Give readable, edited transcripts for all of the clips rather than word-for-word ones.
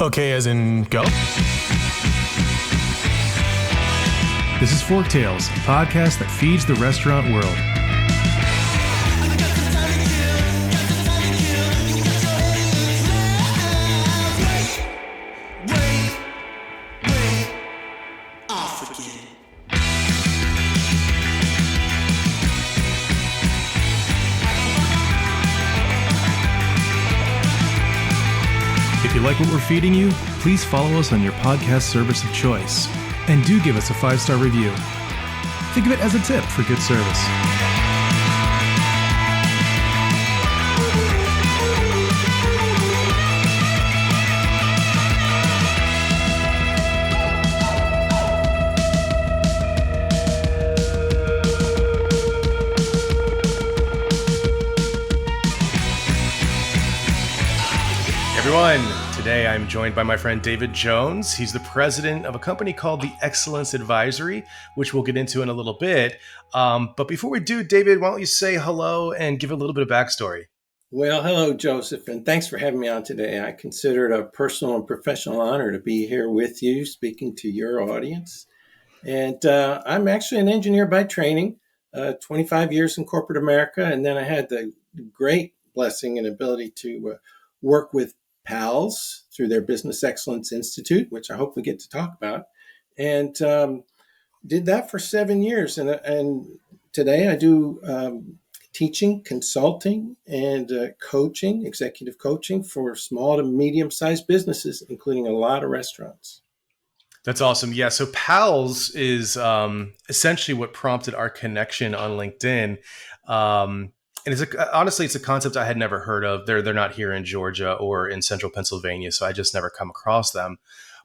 Okay, as in go? This is Forktales, a podcast that feeds the restaurant world. If you like what we're feeding you, please follow us on your podcast service of choice. And do give us a 5-star review. Think of it as a tip for good service. Everyone, today I'm joined by my friend David Jones. He's the president of a company called the Excellence Advisory, which we'll get into in a little bit. But before we do, David, why don't you say hello and give a little bit of backstory? Well, hello, Joseph, and thanks for having me on today. I consider it a personal and professional honor to be here with you, speaking to your audience. And I'm actually an engineer by training, 25 years in corporate America, and then I had the great blessing and ability to work with PALS through their Business Excellence Institute, which I hope we get to talk about, and did that for 7 years. And today I do teaching, consulting, and coaching, executive coaching for small to medium-sized businesses, including a lot of restaurants. That's awesome. Yeah, so PALS is essentially what prompted our connection on LinkedIn. And honestly, it's a concept I had never heard of. They're not here in Georgia or in central Pennsylvania, so I just never come across them.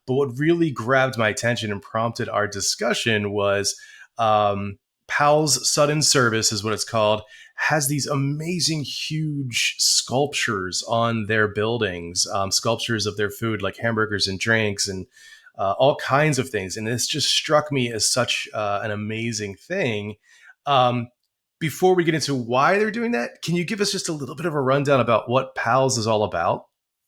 But what really grabbed my attention and prompted our discussion was PAL's Sudden Service is what it's called, has these amazing, huge sculptures on their buildings, sculptures of their food like hamburgers and drinks and all kinds of things. And this just struck me as such an amazing thing. Before we get into why they're doing that, can you give us just a little bit of a rundown about what PALS is all about?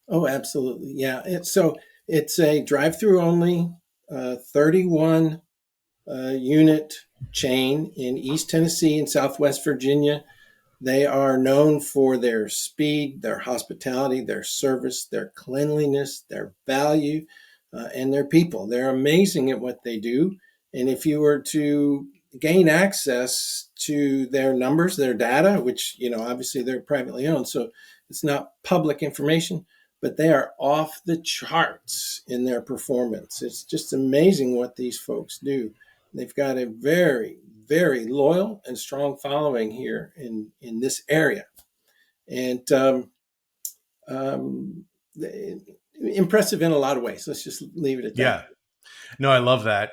Oh, absolutely. Yeah. It's a drive-through only 31 unit chain in East Tennessee and Southwest Virginia. They are known for their speed, their hospitality, their service, their cleanliness, their value, and their people. They're amazing at what they do. And if you were to gain access to their numbers, their data, which, obviously they're privately owned, so it's not public information, but they are off the charts in their performance. It's just amazing what these folks do. They've got a very, very loyal and strong following here in this area. And impressive in a lot of ways. Let's just leave it at that. Yeah. No, I love that.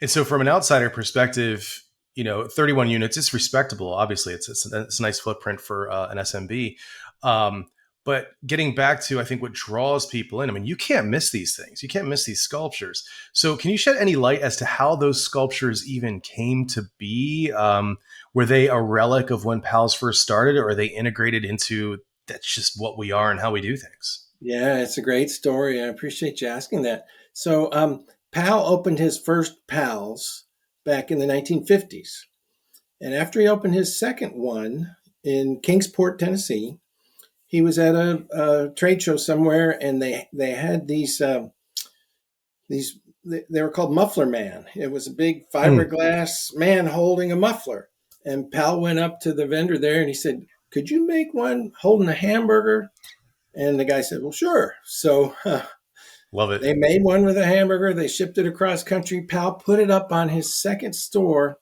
And so from an outsider perspective, 31 units is respectable. Obviously, it's a nice footprint for an SMB. But getting back to, I think, what draws people in, I mean, you can't miss these things. You can't miss these sculptures. So can you shed any light as to how those sculptures even came to be? Were they a relic of when PALS first started, or are they integrated into that's just what we are and how we do things? Yeah, it's a great story. I appreciate you asking that. So PAL opened his first PALS back in the 1950s. And after he opened his second one in Kingsport, Tennessee, he was at a trade show somewhere, and they had these they were called Muffler Man. It was a big fiberglass man holding a muffler. And PAL went up to the vendor there and he said, "Could you make one holding a hamburger?" And the guy said, "Well, sure." So love it. They made one with a hamburger. They shipped it across country. PAL put it up on his second store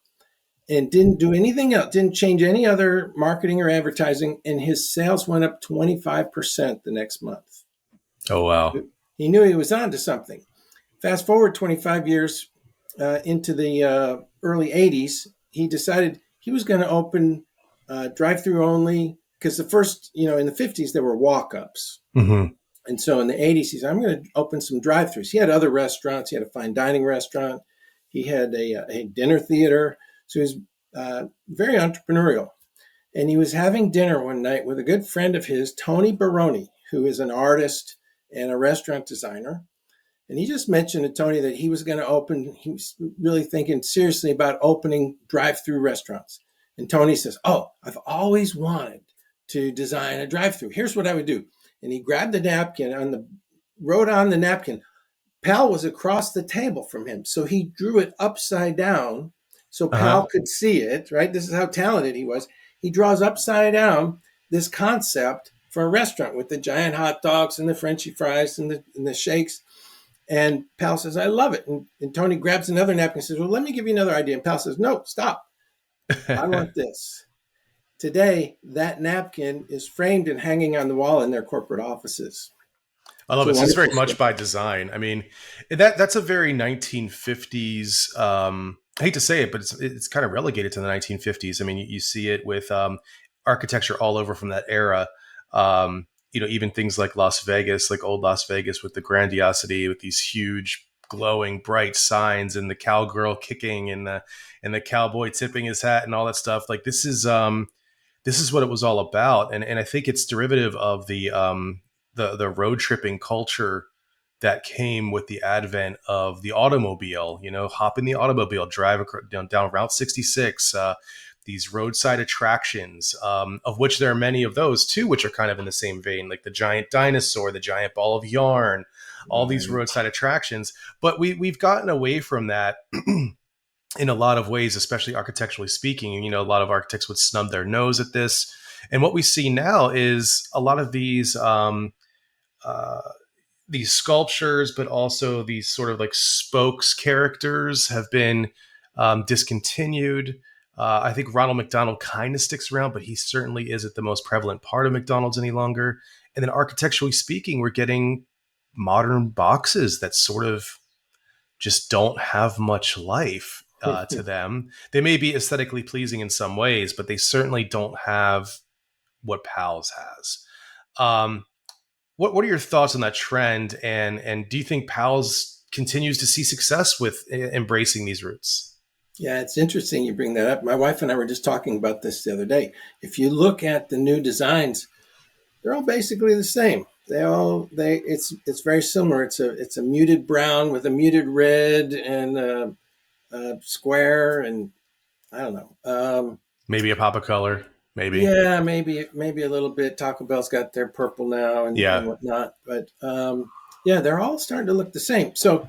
and didn't do anything else, didn't change any other marketing or advertising. And his sales went up 25% the next month. Oh, wow. He knew he was onto something. Fast forward 25 years into the early 80s, he decided he was going to open drive-through only, because the first, in the 50s, there were walk-ups. Mm-hmm. And so in the 80s, he said, "I'm going to open some drive-thrus." He had other restaurants. He had a fine dining restaurant. He had a dinner theater. So he was very entrepreneurial. And he was having dinner one night with a good friend of his, Tony Baroni, who is an artist and a restaurant designer. And he just mentioned to Tony that he was going to open, he was really thinking seriously about opening drive-through restaurants. And Tony says, "Oh, I've always wanted to design a drive-through. Here's what I would do." And he grabbed the napkin wrote on the napkin. Pal was across the table from him. So he drew it upside down so Uh-huh. Pal could see it, right? This is how talented he was. He draws upside down this concept for a restaurant with the giant hot dogs and the Frenchy fries and the shakes. And Pal says, "I love it." And Tony grabs another napkin and says, "Well, let me give you another idea." And Pal says, "No, stop. I want this." Today, that napkin is framed and hanging on the wall in their corporate offices. I It's love a it. So it's very wonderful much story. by design. I mean, that's a very 1950s. I hate to say it, but it's kind of relegated to the 1950s. I mean, you see it with architecture all over from that era. Even things like Las Vegas, like old Las Vegas, with the grandiosity, with these huge, glowing, bright signs, and the cowgirl kicking, and the cowboy tipping his hat, and all that stuff. Like this is what it was all about, and I think it's derivative of the road tripping culture that came with the advent of the automobile. Hop in the automobile, drive down Route 66. These roadside attractions, of which there are many of those too, which are kind of in the same vein, like the giant dinosaur, the giant ball of yarn, all these Right. roadside attractions. But we've gotten away from that in a lot of ways, especially architecturally speaking. A lot of architects would snub their nose at this. And what we see now is a lot of uh, these sculptures, but also these sort of like spokes characters have been discontinued. I think Ronald McDonald kind of sticks around, but he certainly isn't the most prevalent part of McDonald's any longer. And then architecturally speaking, we're getting modern boxes that sort of just don't have much life to them. They may be aesthetically pleasing in some ways, but they certainly don't have what Pals has. Um, what are your thoughts on that trend? And do you think Pals continues to see success with embracing these roots? Yeah, it's interesting you bring that up. My wife and I were just talking about this the other day. If you look at the new designs, they're all basically the same. It's very similar. It's a muted brown with a muted red and a square, and I don't know. Maybe a pop of color, maybe. Yeah, maybe a little bit. Taco Bell's got their purple now and Yeah, whatnot, but yeah, they're all starting to look the same. So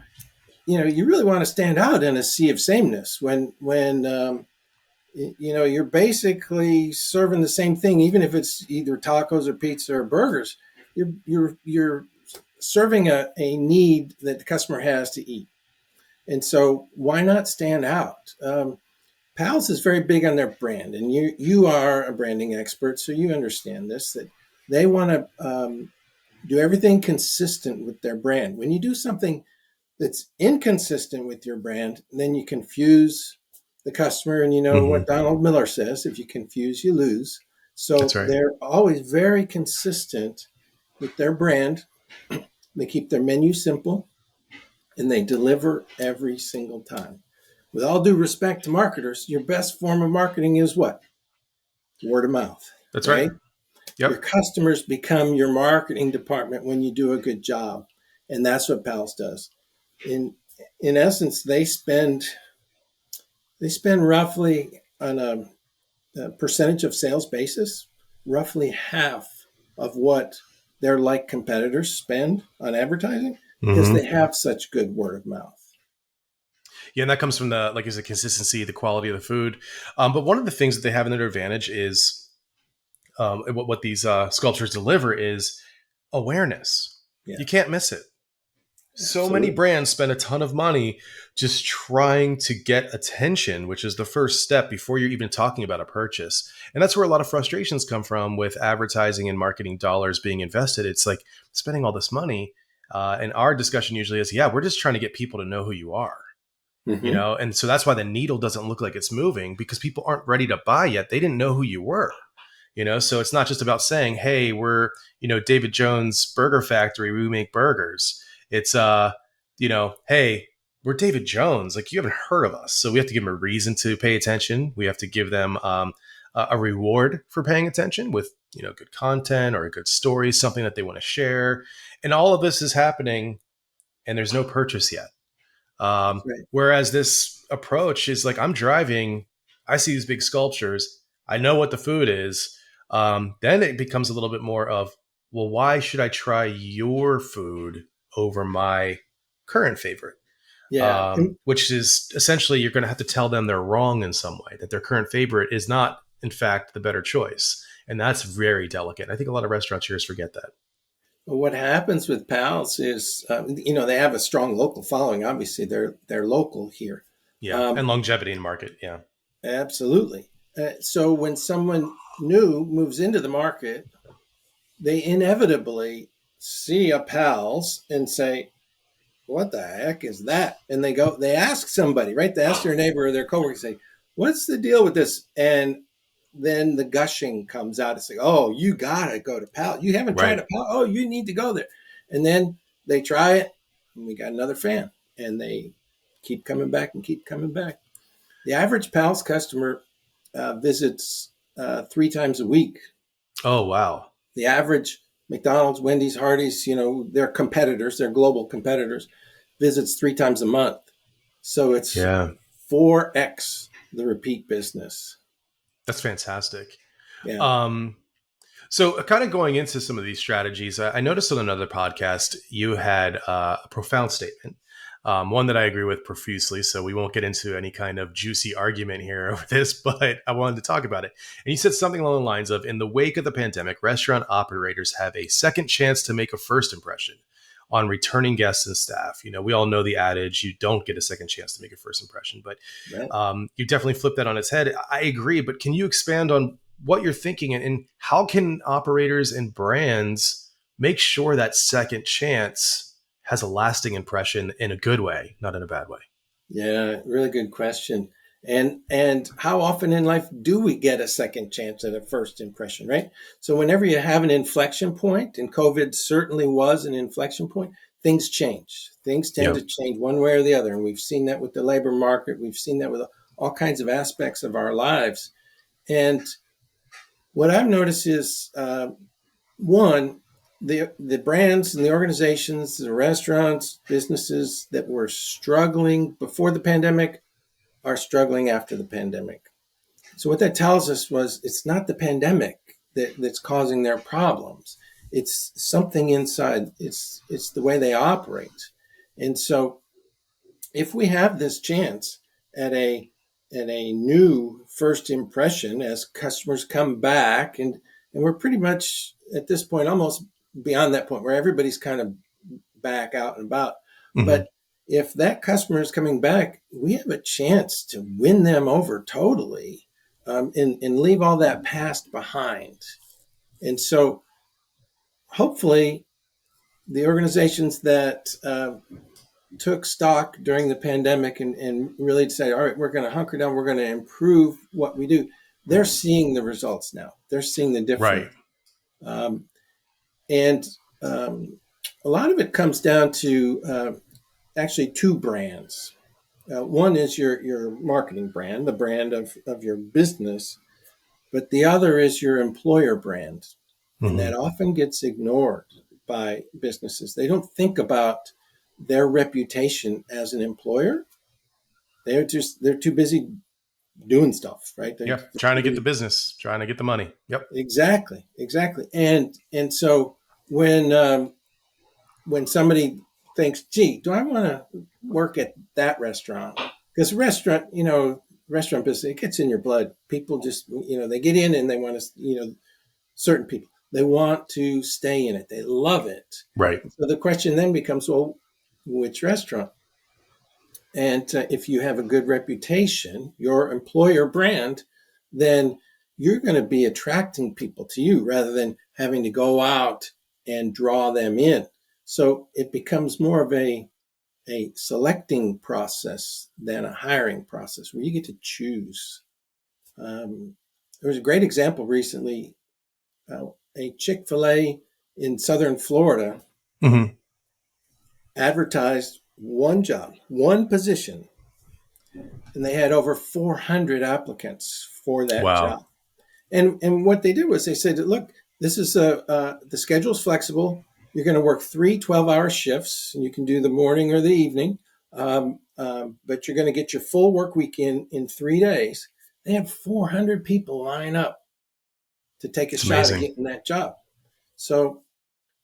you really want to stand out in a sea of sameness when you're basically serving the same thing, even if it's either tacos or pizza or burgers. You're serving a need that the customer has to eat, and so why not stand out? Pals is very big on their brand, and you are a branding expert, so you understand this, that they want to do everything consistent with their brand. When you do something that's inconsistent with your brand, then you confuse the customer. And you know hmm what Donald Miller says: if you confuse, you lose. that's So right. they're always very consistent with their brand. They keep their menu simple and they deliver every single time. With all due respect to marketers, your best form of marketing is what? Word of mouth, That's right. right? Your Yep. customers become your marketing department when you do a good job. And that's what Pals does. In in essence, they spend roughly on a percentage of sales basis, roughly half of what their like competitors spend on advertising because hmm they have such good word of mouth. Yeah, and that comes from the, like, is the consistency, the quality of the food. But one of the things that they have in their advantage is what these sculptures deliver is awareness. You Yes, can't miss it. So many absolutely. brands spend a ton of money just trying to get attention, which is the first step before you're even talking about a purchase. And that's where a lot of frustrations come from with advertising and marketing dollars being invested. It's like spending all this money. And our discussion usually is, yeah, we're just trying to get people to know who you are. Mm-hmm. And so that's why the needle doesn't look like it's moving, because people aren't ready to buy yet. They didn't know who you were. So it's not just about saying, hey, we're David Jones Burger Factory, we make burgers. It's hey, we're David Jones, like, you haven't heard of us, so we have to give them a reason to pay attention. We have to give them a reward for paying attention with good content or a good story, something that they want to share. And all of this is happening and there's no purchase yet. Right. Whereas this approach is like, I'm driving, I see these big sculptures, I know what the food is. Then it becomes a little bit more of, well, why should I try your food over my current favorite? Yeah. Which is essentially you're going to have to tell them they're wrong in some way, that their current favorite is not, in fact, the better choice. And that's very delicate. I think a lot of restaurateurs forget that. What happens with pals is, they have a strong local following. Obviously, they're local here. Yeah. And Um, longevity in the market. Yeah. Absolutely. So when someone new moves into the market, they inevitably see a pals and say, "What the heck is that?" And they ask somebody, right? They ask their neighbor or their coworker, say, "What's the deal with this?" And then the gushing comes out. It's like, "Oh, you gotta go to pal. You haven't tried Right. a pal. Oh, you need to go there." And then they try it, and we got another fan, and they keep coming back and keep coming back. The average pals customer visits 3 times a week. Oh, wow. The average McDonald's, Wendy's, Hardee's, their competitors, their global competitors, visits 3 times a month. So it's Yeah. 4x the repeat business. That's fantastic. Yeah. Um, So, kind of going into some of these strategies, I noticed on another podcast you had a profound statement, one that I agree with profusely. So, we won't get into any kind of juicy argument here over this, but I wanted to talk about it. And you said something along the lines of, in the wake of the pandemic, restaurant operators have a second chance to make a first impression on returning guests and staff. We all know the adage, you don't get a second chance to make a first impression, but Right. you definitely flip that on its head. I agree, but can you expand on what you're thinking and how can operators and brands make sure that second chance has a lasting impression in a good way, not in a bad way? Yeah. Really good question. And how often in life do we get a second chance at a first impression, right? So whenever you have an inflection point, and COVID certainly was an inflection point, things change. Things tend Yeah. to change one way or the other. And we've seen that with the labor market. We've seen that with all kinds of aspects of our lives. And what I've noticed is one, the brands and the organizations, the restaurants, businesses that were struggling before the pandemic are struggling after the pandemic. So what that tells us was it's not the pandemic that's causing their problems. It's something inside. It's the way they operate. And so if we have this chance at a new first impression as customers come back, and we're pretty much at this point almost beyond that point where everybody's kind of back out and about. Hmm. But if that customer is coming back, we have a chance to win them over totally, and leave all that past behind. And so hopefully the organizations that took stock during the pandemic and really decided, all right, we're going to hunker down, we're going to improve what we do. They're seeing the results now. They're seeing the Right. difference. Um, and a lot of it comes down to actually two brands. One is your marketing brand, the brand of your business, but the other is your employer brand. And Hmm. that often gets ignored by businesses. They don't think about their reputation as an employer. They're too busy doing stuff, right? They're Yeah. Trying to too get the busy. business, trying to get the money. Yep. Exactly. And so when somebody thinks, "Gee, do I want to work at that restaurant?" Because restaurant business, it gets in your blood. People just, they get in and they want to, certain people, they want to stay in it. They love it. Right. So the question then becomes, well, which restaurant? And if you have a good reputation, your employer brand, then you're going to be attracting people to you rather than having to go out and draw them in. So it becomes more of a selecting process than a hiring process where you get to choose. There was a great example recently. A Chick-fil-A in Southern Florida Hmm. advertised one job, one position, and they had over 400 applicants for that Wow. job. And what they did was they said, look, this is the schedule's flexible. You're going to work 3 12-hour shifts, and you can do the morning or the evening. But you're going to get your full work week in 3 days. They had 400 people line up to take a It's shot at amazing. getting that job. So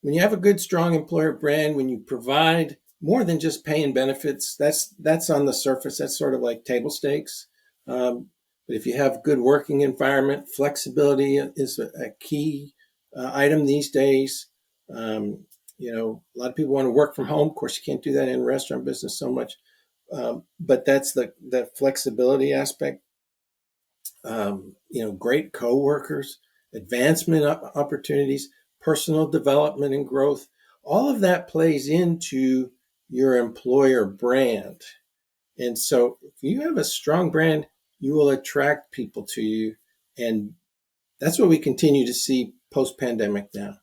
when you have a good, strong employer brand, when you provide more than just pay and benefits, that's on the surface. That's sort of like table stakes. But if you have good working environment, flexibility is a key item these days. A lot of people want to work from home. Of course, you can't do that in restaurant business so much, but that's the flexibility aspect. Great coworkers, advancement opportunities, personal development and growth. All of that plays into your employer brand. And so if you have a strong brand, you will attract people to you. And that's what we continue to see post pandemic now.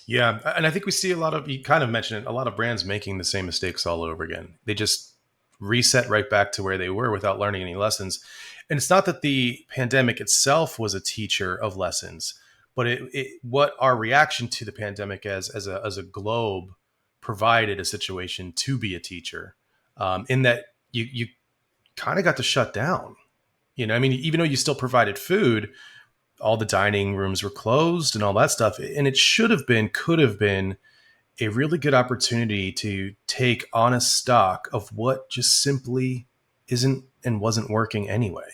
Yeah, and I think we see a lot of, you kind of mentioned it, a lot of brands making the same mistakes all over again. They just reset right back to where they were without learning any lessons. And it's not that the pandemic itself was a teacher of lessons, but what our reaction to the pandemic as a globe provided a situation to be a teacher, in that you kind of got to shut down. I mean, even though you still provided food, all the dining rooms were closed and all that stuff. And it could have been a really good opportunity to take honest stock of what just simply isn't and wasn't working anyway.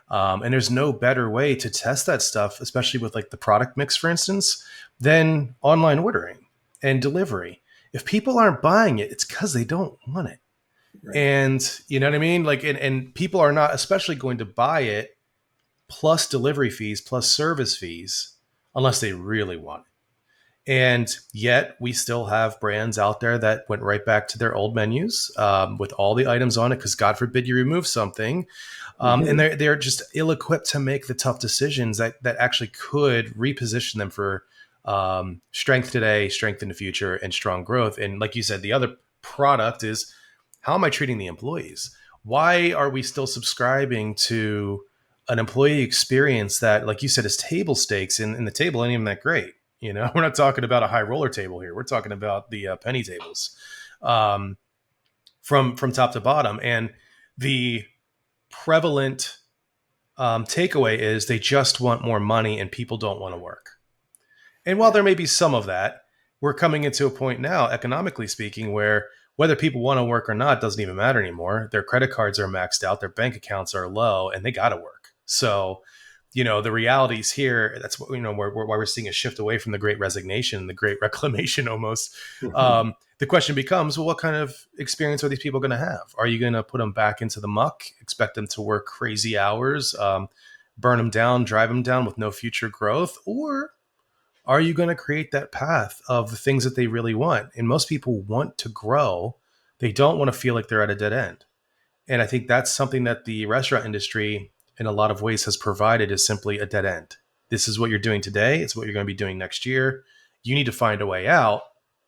And there's no better way to test that stuff, especially with like the product mix, for instance, than online ordering and delivery. If people aren't buying it, it's because they don't want it. Right. And you know what I mean? Like, and people are not especially going to buy it plus delivery fees plus service fees unless they really want it. And yet we still have brands out there that went right back to their old menus, with all the items on it, because God forbid you remove something. And Mm-hmm. they're just ill-equipped to make the tough decisions that actually could reposition them for strength today, strength in the future, and strong growth. And like you said, the other product is, how am I treating the employees? Why are we still subscribing to an employee experience that, like you said, is table stakes, and the table ain't even that great? We're not talking about a high roller table here. We're talking about the penny tables, um, from top to bottom. And the prevalent takeaway is they just want more money and people don't want to work. And while Yeah. there may be some of that, we're coming into a point now, economically speaking, where whether people want to work or not doesn't even matter anymore. Their credit cards are maxed out, their bank accounts are low, and they got to work. So, the realities here, that's what, why we're seeing a shift away from the great resignation, the great reclamation almost. The question becomes, well, what kind of experience are these people going to have? Are you going to put them back into the muck, expect them to work crazy hours, burn them down, drive them down with no future growth? Or are you going to create that path of the things that they really want? And most people want to grow. They don't want to feel like they're at a dead end. And I think that's something that the restaurant industry in a lot of ways has provided, is simply a dead end. This is what you're doing today. It's what you're going to be doing next year. You need to find a way out,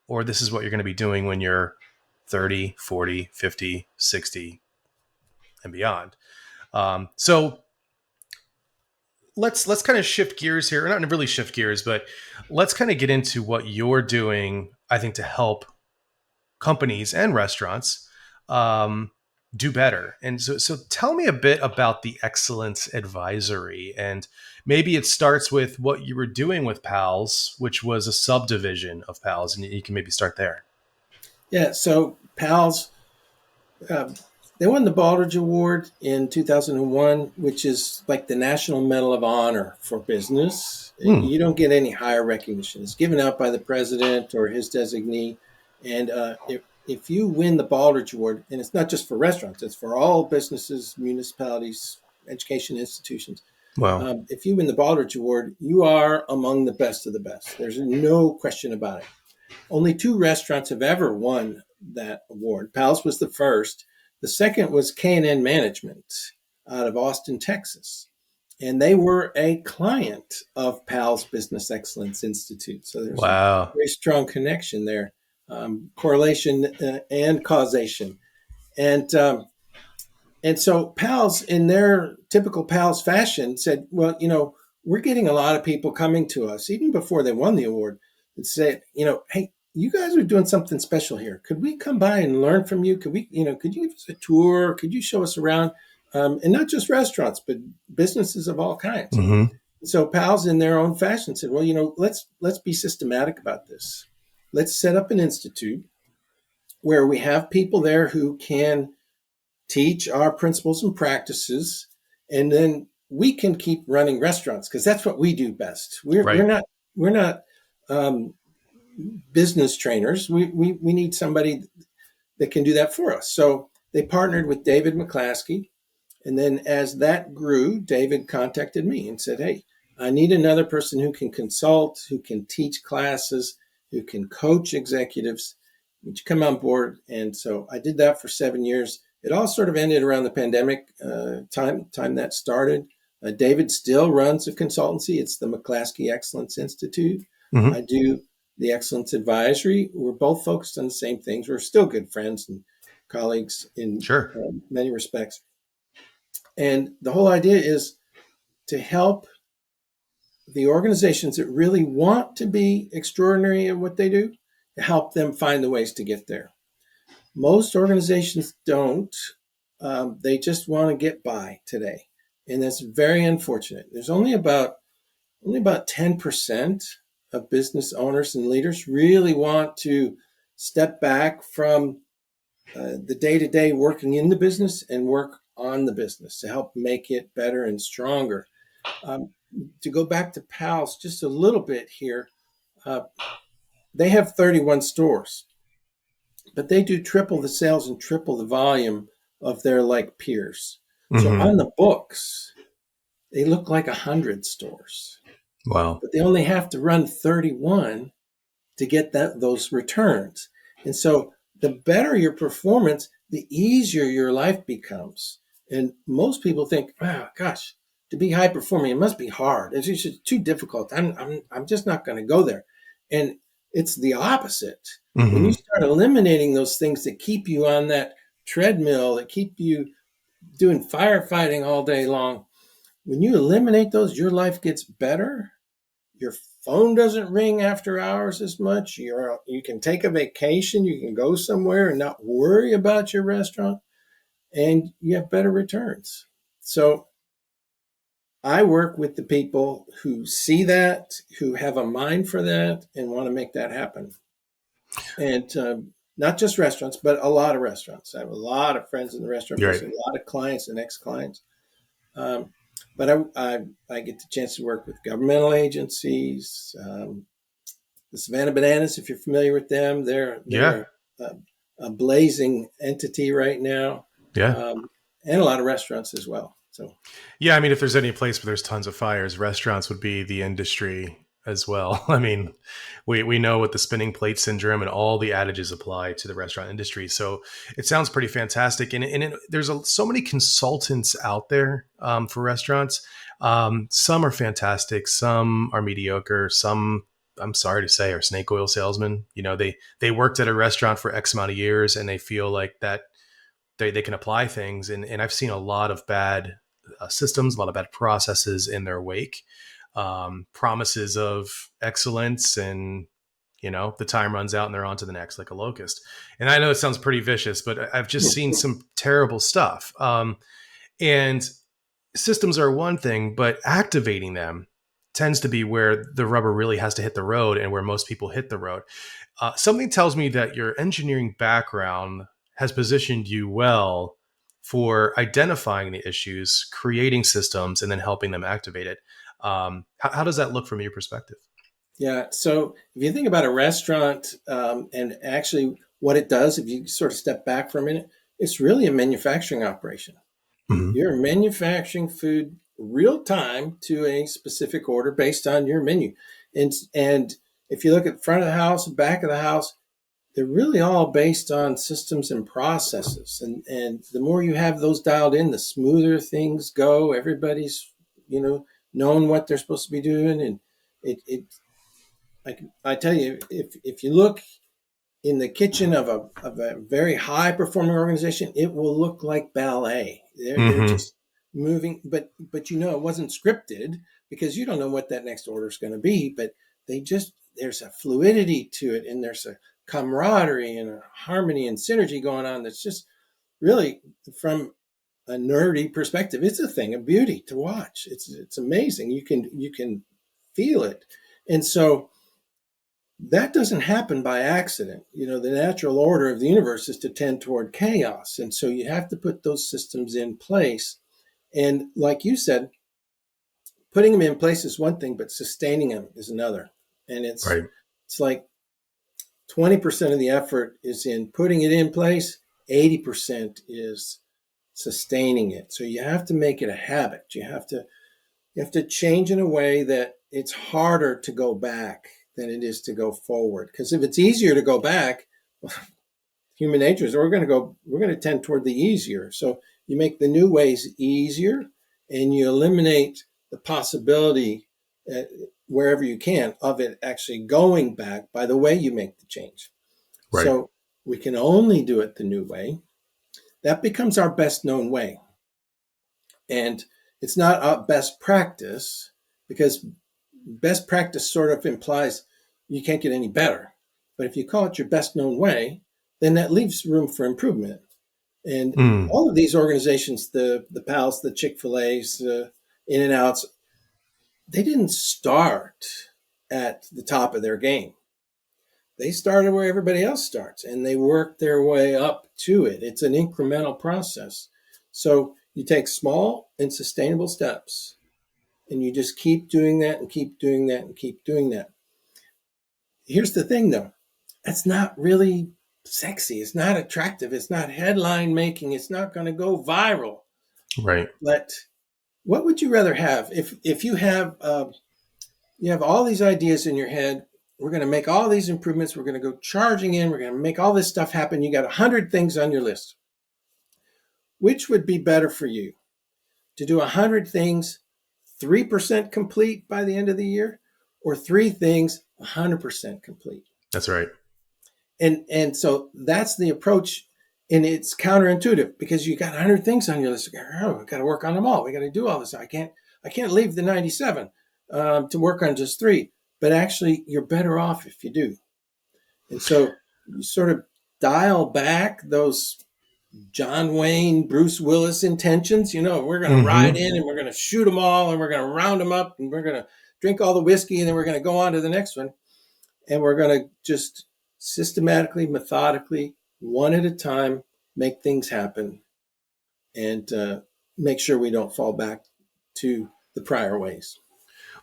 or this is what you're going to be doing when you're 30, 40, 50, 60, and beyond. So let's kind of shift gears here, or not really shift gears, but let's kind of get into what you're doing, I think, to help companies and restaurants um, do better. And so tell me a bit about the Excellence Advisory, and maybe it starts with what you were doing with PALS, which was a subdivision of PALS, and you can maybe start there. Yeah. So PALS, uh, they won the Baldrige Award in 2001, which is like the National Medal of Honor for business. Hmm. You don't get any higher recognition. It's given out by the president or his designee. And if you win the Baldrige Award, and it's not just for restaurants, it's for all businesses, municipalities, education institutions. Well, If you win the Baldrige Award, you are among the best of the best. There's no question about it. Only 2 restaurants have ever won that award. Pal's was the first. The second was K&N Management out of Austin, Texas. And they were a client of Pal's Business Excellence Institute. So there's a wow. very strong connection there, correlation and causation. And and so Pals, in their typical Pals fashion, said, well, we're getting a lot of people coming to us, even before they won the award, and say, hey, you guys are doing something special here. Could we come by and learn from you? Could you give us a tour? Could you show us around? And not just restaurants, but businesses of all kinds. Mm-hmm. So pals in their own fashion said, well, let's be systematic about this. Let's set up an institute where we have people there who can teach our principles and practices, and then we can keep running restaurants because that's what we do best. Right. We're not um, business trainers. We need somebody that can do that for us. So they partnered with David McClaskey. And then as that grew, David contacted me and said, hey, I need another person who can consult, who can teach classes, who can coach executives. Would you come on board? And so I did that for 7 years. It all sort of ended around the pandemic time that started. David still runs a consultancy. It's the McClaskey Excellence Institute. Mm-hmm. I do the Excellence Advisory. We're both focused on the same things. We're still good friends and colleagues in Sure. many respects. And the whole idea is to help the organizations that really want to be extraordinary at what they do, to help them find the ways to get there. Most organizations don't. They just want to get by today. And that's very unfortunate. There's only about 10% of business owners and leaders really want to step back from the day-to-day working in the business and work on the business to help make it better and stronger. To go back to PALS just a little bit here, they have 31 stores, but they do triple the sales and triple the volume of their like peers. So Mm-hmm. on the books, they look like 100 stores, Wow. but they only have to run 31 to get those returns. And so the better your performance, the easier your life becomes. And most people think, oh, gosh, to be high performing, it must be hard. It's just too difficult. I'm just not going to go there. And it's the opposite. When you Mm-hmm. start eliminating those things that keep you on that treadmill, that keep you doing firefighting all day long, when you eliminate those, your life gets better. Your phone doesn't ring after hours as much. You can take a vacation. You can go somewhere and not worry about your restaurant, and you have better returns. So I work with the people who see that, who have a mind for that, and want to make that happen. And not just restaurants, but a lot of restaurants. I have a lot of friends in the restaurant You're right. business, a lot of clients and ex-clients. But I get the chance to work with governmental agencies, the Savannah Bananas, if you're familiar with them, Yeah. they're a blazing entity right now, Yeah. and a lot of restaurants as well. So Yeah. I mean, if there's any place where there's tons of fires, restaurants would be the industry as well. I mean, we know what the spinning plate syndrome and all the adages apply to the restaurant industry. So it sounds pretty fantastic. And there's so many consultants out there for restaurants. Some are fantastic. Some are mediocre. Some, I'm sorry to say, are snake oil salesmen. You know, they worked at a restaurant for X amount of years and they feel like that they can apply things. And I've seen a lot of bad systems, a lot of bad processes in their wake, promises of excellence, and the time runs out and they're on to the next like a locust. And I know it sounds pretty vicious, but I've just seen some terrible stuff. And systems are one thing, but activating them tends to be where the rubber really has to hit the road and where most people hit the road. Something tells me that your engineering background has positioned you well for identifying the issues, creating systems, and then helping them activate it. How does that look from your perspective? yeah, so if you think about a restaurant, and actually what it does, if you sort of step back for a minute, it's really a manufacturing operation. Mm-hmm. You're manufacturing food real time to a specific order based on your menu. And if you look at the front of the house, back of the house, they're really all based on systems and processes. And the more you have those dialed in, the smoother things go. Everybody's, knowing what they're supposed to be doing. And it I tell you, if you look in the kitchen of a very high performing organization, it will look like ballet. They're Mm-hmm. just moving, but it wasn't scripted. because you don't know what that next order is going to be, but there's a fluidity to it, and there's a camaraderie and a harmony and synergy going on that's just really, from a nerdy perspective, it's a thing of beauty to watch. It's amazing. You can feel it. And so that doesn't happen by accident. The natural order of the universe is to tend toward chaos. And so you have to put those systems in place. And like you said, putting them in place is one thing, but sustaining them is another. And Right. it's like 20% of the effort is in putting it in place, 80% is sustaining it. So you have to make it a habit. You have to change in a way that it's harder to go back than it is to go forward. Because if it's easier to go back, well, human nature is we're going to tend toward the easier. So you make the new ways easier, and you eliminate the possibility, wherever you can, of it actually going back by the way you make the change. Right. So we can only do it the new way. That becomes our best known way. And it's not a best practice, because best practice sort of implies you can't get any better. But if you call it your best known way, then that leaves room for improvement. And Mm. all of these organizations, the PALs, the Chick-fil-A's, the In-N-Outs, they didn't start at the top of their game. They started where everybody else starts, and they worked their way up to it. It's an incremental process. So you take small and sustainable steps, and you just keep doing that and keep doing that and keep doing that. Here's the thing, though. That's not really sexy. It's not attractive. It's not headline making. It's not going to go viral. Right. But what would you rather have? If you have all these ideas in your head, we're going to make all these improvements, we're going to go charging in, we're going to make all this stuff happen, you got 100 things on your list. Which would be better for you? To do 100 things 3% complete by the end of the year, or 3 things 100% complete? That's right. And so that's the approach, and it's counterintuitive, because you got 100 things on your list. Oh, we got to work on them all. We got to do all this. I can't leave the 97 to work on just 3. But actually, you're better off if you do. And so you sort of dial back those John Wayne, Bruce Willis intentions. We're going to ride in, and we're going to shoot them all, and we're going to round them up, and we're going to drink all the whiskey, and then we're going to go on to the next one. And we're going to just systematically, methodically, one at a time, make things happen, and make sure we don't fall back to the prior ways.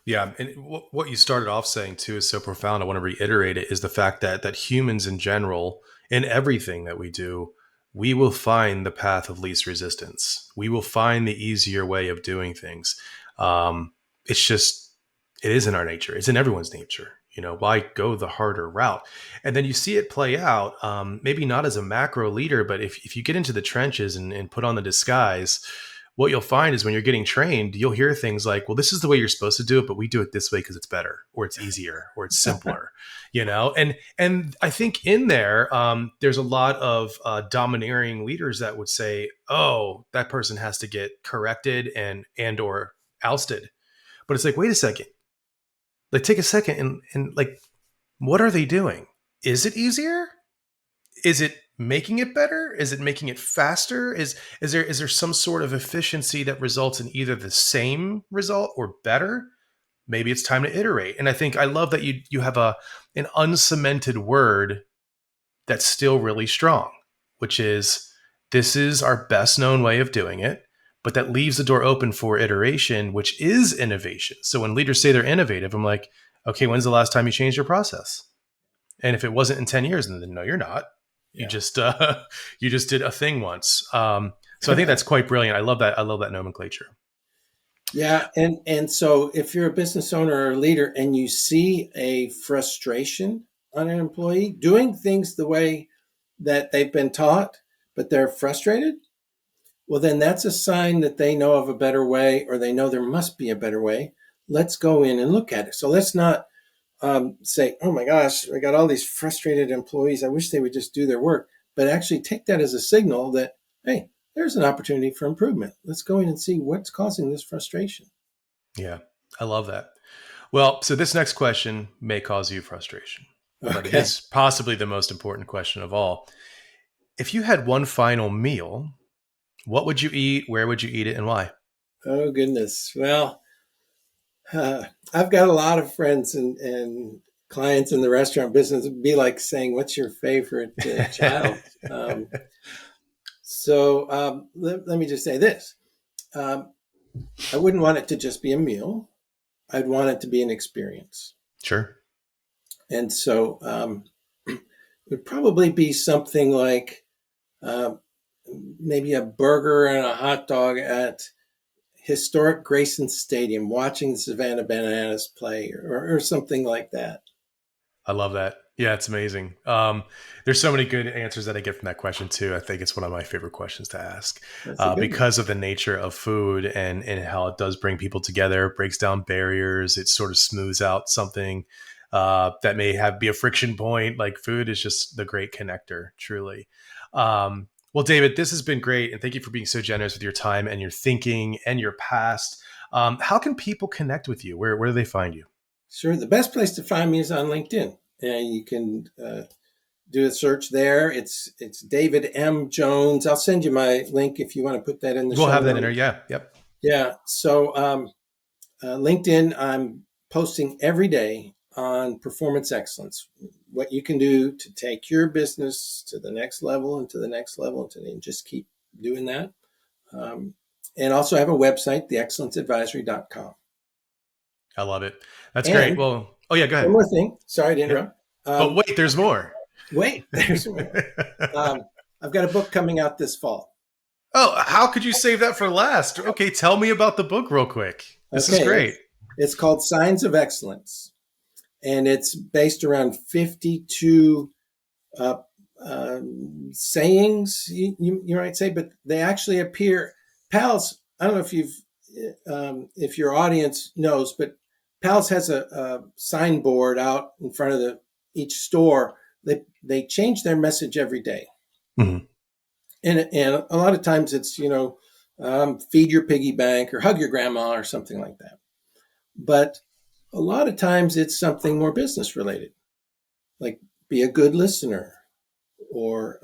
Yeah, and what you started off saying too is so profound. I want to reiterate it, is the fact that humans in general, in everything that we do, we will find the path of least resistance. We will find the easier way of doing things. It's just, it is in our nature. It's in everyone's nature. Why go the harder route? And then you see it play out, maybe not as a macro leader, but if you get into the trenches and put on the disguise, what you'll find is when you're getting trained, you'll hear things like, well, this is the way you're supposed to do it, but we do it this way because it's better, or it's easier, or it's simpler, And I think in there, there's a lot of domineering leaders that would say, oh, that person has to get corrected and or ousted. But it's like, wait a second. Like, take a second and like, what are they doing? Is it easier? Is it making it better? Is it making it faster? Is there some sort of efficiency that results in either the same result or better? Maybe it's time to iterate. And I think I love that you have an uncemented word that's still really strong, which is, this is our best known way of doing it, but that leaves the door open for iteration, which is innovation. So when leaders say they're innovative, I'm like, okay, when's the last time you changed your process? And if it wasn't in 10 years, then no, you're not. You Yeah. just you just did a thing once. So I think that's quite brilliant. I love that. I love that nomenclature. Yeah, and so if you're a business owner or a leader, and you see a frustration on an employee doing things the way that they've been taught, but they're frustrated, well, then that's a sign that they know of a better way, or they know there must be a better way. Let's go in and look at it. So let's not say, oh my gosh, I got all these frustrated employees, I wish they would just do their work. But actually take that as a signal that, hey, there's an opportunity for improvement. Let's go in and see what's causing this frustration. Yeah. I love that. Well, so this next question may cause you frustration, but it Okay. is possibly the most important question of all. If you had one final meal, what would you eat? Where would you eat it, and why? Oh, goodness. Well, I've got a lot of friends and clients in the restaurant business. It'd be like saying, "What's your favorite child?" Let me just say this: um, I wouldn't want it to just be a meal. I'd want it to be an experience, Sure. and so it would probably be something like uh, maybe a burger and a hot dog at historic Grayson Stadium, watching the Savannah Bananas play, or something like that. I love that. Yeah, it's amazing. There's so many good answers that I get from that question too. I think it's one of my favorite questions to ask That's a good one. because of the nature of food and how it does bring people together, breaks down barriers. It sort of smooths out something that may have be a friction point. Like food is just the great connector, truly. Well, David, this has been great, and thank you for being so generous with your time and your thinking and your past. How can people connect with you? Where do they find you? Sure. The best place to find me is on LinkedIn, and you can do a search there. It's David M. Jones. I'll send you my link if you want to put that in the We'll show have that in there. notes. Yeah. Yep. Yeah. LinkedIn, I'm posting every day on performance excellence, what you can do to take your business to the next level and to the next level and just keep doing that. Um, and also have a website, theexcellenceadvisory.com. I love it. That's great. And Well, oh yeah, go one ahead. more thing. Sorry to Yeah. interrupt. But wait, there's more. Wait, there's more. Um, I've got a book coming out this fall. Oh, how could you save that for last? Okay, tell me about the book real quick. This is Okay, great. it's called Signs of Excellence, and it's based around 52 uh, sayings, you might say, but they actually appear. Pals, I don't know if your audience knows, but Pals has a signboard out in front of each store. They change their message every day, Mhm. and a lot of times it's feed your piggy bank or hug your grandma or something like that. But a lot of times it's something more business related, like be a good listener or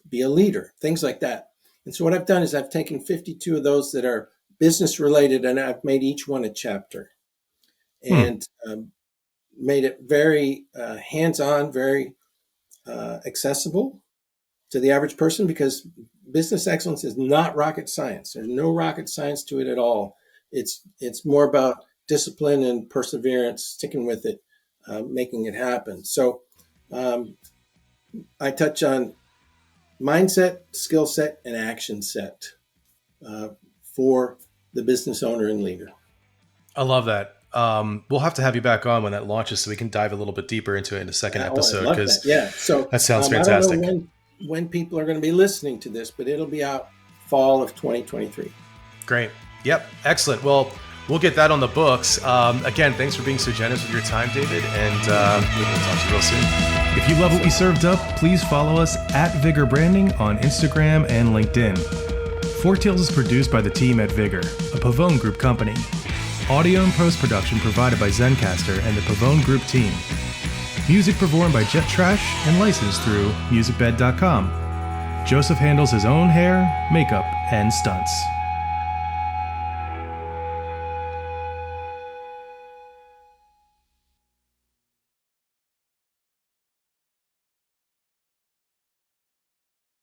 be a leader, things like that. And so what I've done is I've taken 52 of those that are business related, and I've made each one a chapter Hmm. and made it very hands-on, very accessible to the average person, because business excellence is not rocket science. There's no rocket science to it at all. It's more about discipline and perseverance, sticking with it, making it happen. So um, I touch on mindset, skill set, and action set uh, for the business owner and leader. I love that. We'll have to have you back on when that launches so we can dive a little bit deeper into it in a second Oh, I episode love that. because Yeah. So that sounds I don't know fantastic. when people are going to be listening to this, but it'll be out fall of 2023. Great. Yep. Excellent. Well, we'll get that on the books. Again, thanks for being so generous with your time, David, and we'll talk to you real soon. If you love what we served up, please follow us at Vigor Branding on Instagram and LinkedIn. Forktales is produced by the team at Vigor, a Pavone Group company. Audio and post-production provided by Zencaster and the Pavone Group team. Music performed by Jet Trash and licensed through musicbed.com. Joseph handles his own hair, makeup, and stunts.